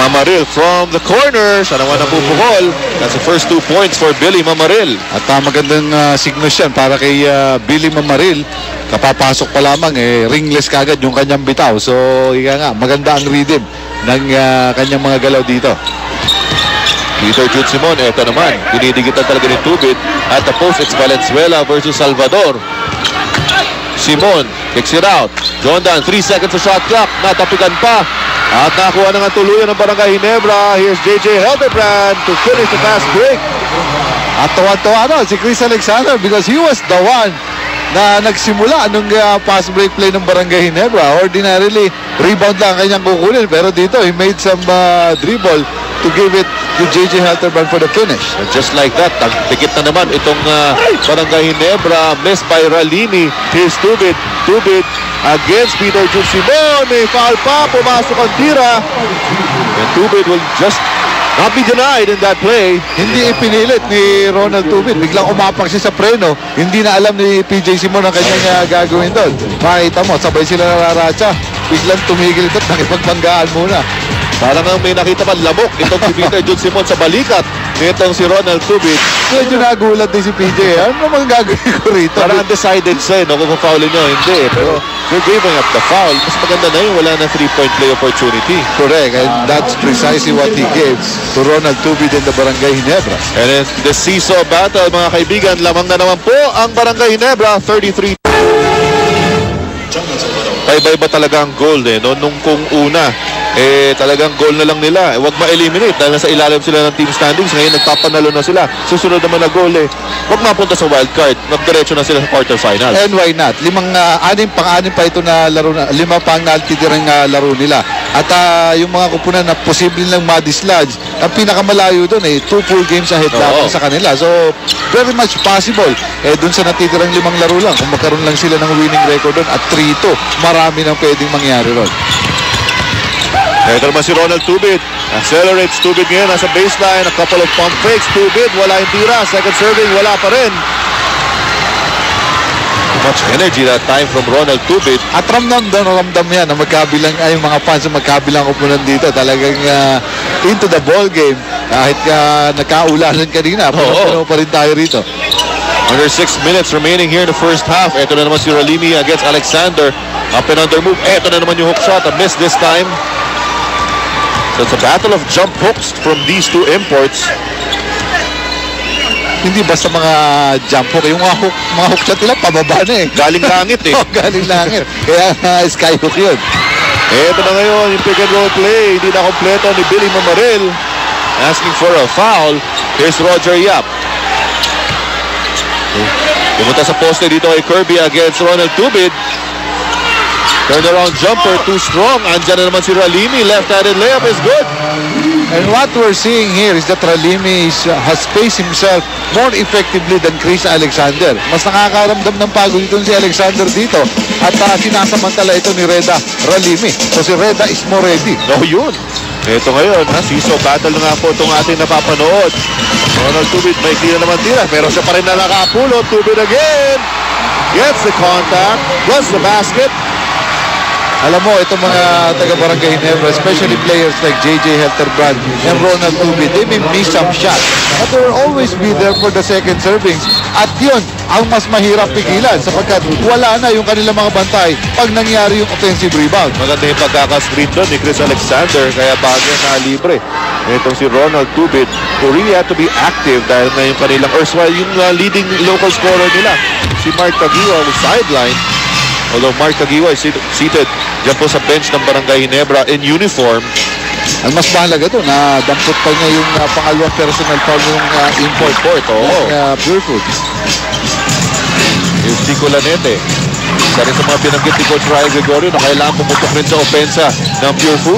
Mamaril from the corner. Siya naman napupukol. That's the first 2 points for Billy Mamaril. At magandang signals yan para kay Billy Mamaril. Kapapasok pa lamang, ringless kagad yung kanyang bitaw. So, maganda ang rhythm ng kanyang mga galaw dito. Peter Jude Simon, eto naman. Dinidigitan talaga ni Tubid. At the post, it's Valenzuela versus Salvador. Simon kicks it out. John Dan, 3 seconds sa shot clock. Natapigan pa. At nakuha na nga tuluyan ng Barangay Ginebra. Here's JJ Heldebrand to finish the fast break. At tuwa-tuwa si Chris Alexander because he was the one na nagsimula nung fast break play ng Barangay Ginebra. Ordinarily, rebound lang kanyang kukunin. Pero dito, he made some dribble to give it to JJ Heldebrand for the finish. And just like that, tikit na naman itong Barangay Ginebra. Missed by Ralini. Here's Tubid. Tubid against Peter Jude Simon. May foul pa. Pumasok ang tira. And Tubid will just not be denied in that play. Hindi ipinilit ni Ronald Tubid. Biglang umapak siya sa preno. Hindi na alam ni PJ Simon ang kanyang gagawin doon. Makita mo, sabay sila nararatsa. Biglang tumigil ito at nakipagbanggaan muna. Parang may nakita man lamok itong si Peter Jude Simon sa balikat nitong si Ronald Tubid. Medyo nagulat din si PJ. Ano naman gagawin ko rito? Parang undecided siya, no? Kung pa-foulin nyo, hindi. Pero you're giving up the foul. Mas maganda na yun. Wala na 3-point play opportunity. Correct. And that's precisely what he gave to Ronald Tubid in the Barangay Ginebra. And in the seesaw battle, mga kaibigan, lamang na naman po ang Barangay Ginebra, 33. Iba-iba talaga ang goal no? Nung kung una, talagang goal na lang nila. Huwag ma-eliminate dahil nasa ilalim sila ng team standings. Ngayon nagpapanalo na sila. Susunod naman na goal huwag mapunta sa wild card. Magdiretso na sila sa quarterfinals. And why not? Pang-anim pa ito na laro na. 5 pang natitirang laro nila. At yung mga kupunan na posible lang ma-dislodge, ang pinakamalayo doon 2 full games ahead lamang sa kanila. So, very much possible. Doon sa natitirang 5 laro lang, kung magkaroon lang sila ng winning record doon at 3-2, marami nang pwedeng mangyari ron. Ito naman si Ronald Tubid. Accelerates Tubid ngayon. Nasa baseline. A couple of pump fakes. Tubid. Wala yung tira. Second serving. Wala pa rin. Too much energy that time from Ronald Tubid. At ramdam yan na magkabilang ay mga fans na magkabilang kupunan dito. Talagang into the ball game. Kahit nagkaulanan kanina. Pero pa rin tayo rito. Under 6 minutes remaining here in the first half. Ito na naman si Ralimi against Alexander. Up and under move. Ito na naman yung hook shot. A miss this time. So it's a battle of jump hooks from these 2 imports. Hindi basta mga jump hook. Yung mga hook shot nila pababa na Galing langit Galing langit. Kaya sky hook yun. Ito na ngayon yung pick and roll play. Hindi na kompleto ni Billy Mamaril. Asking for a foul. Here's Roger Yap. Pumunta sa poste dito kay Kirby against Ronald Tubid. Turnaround jumper, too strong. Andyan na naman si Ralimi. Left-handed layup is good. And what we're seeing here is that Ralimi has spaced himself more effectively than Chris Alexander. Mas nakakaramdam ng pagod ito si Alexander dito. At sinasamantala ito ni Reda Ralimi. So si Reda is more ready. Yun. Ito ngayon, seesaw battle na nga po itong ating napapanood. Ronald Tubid, may tira naman tira. Pero siya pa rin na nakapulot. Tubid again. Gets the contact. Plus the basket. Alam mo, itong mga taga-Barangay Ginebra, especially players like JJ Heldebrand and Ronald Tubid, they may miss some shots. But they will always be there for the second servings. At yun, ang mas mahirap pigilan sapagkat wala na yung kanilang mga bantay pag nangyari yung offensive rebound. Maganda yung pagkaka-screen doon ni Chris Alexander, kaya bagay na libre. Itong si Ronald Tubid, who really had to be active dahil na yung kanilang erstwhile yung leading local scorer nila, si Mark Caguioa was sideline. Although Mark Caguioa is seated dyan po sa bench ng Barangay Ginebra in uniform. Ang mas mahalaga doon, dampot pa niya yung pangalawang personal foul ng import. Pure Foods. Yung Chico Lanete. Isa rin sa mga binanggit ni Coach Ray Gregorio na kailangan pumutok rin sa opensa ng Pure Foods.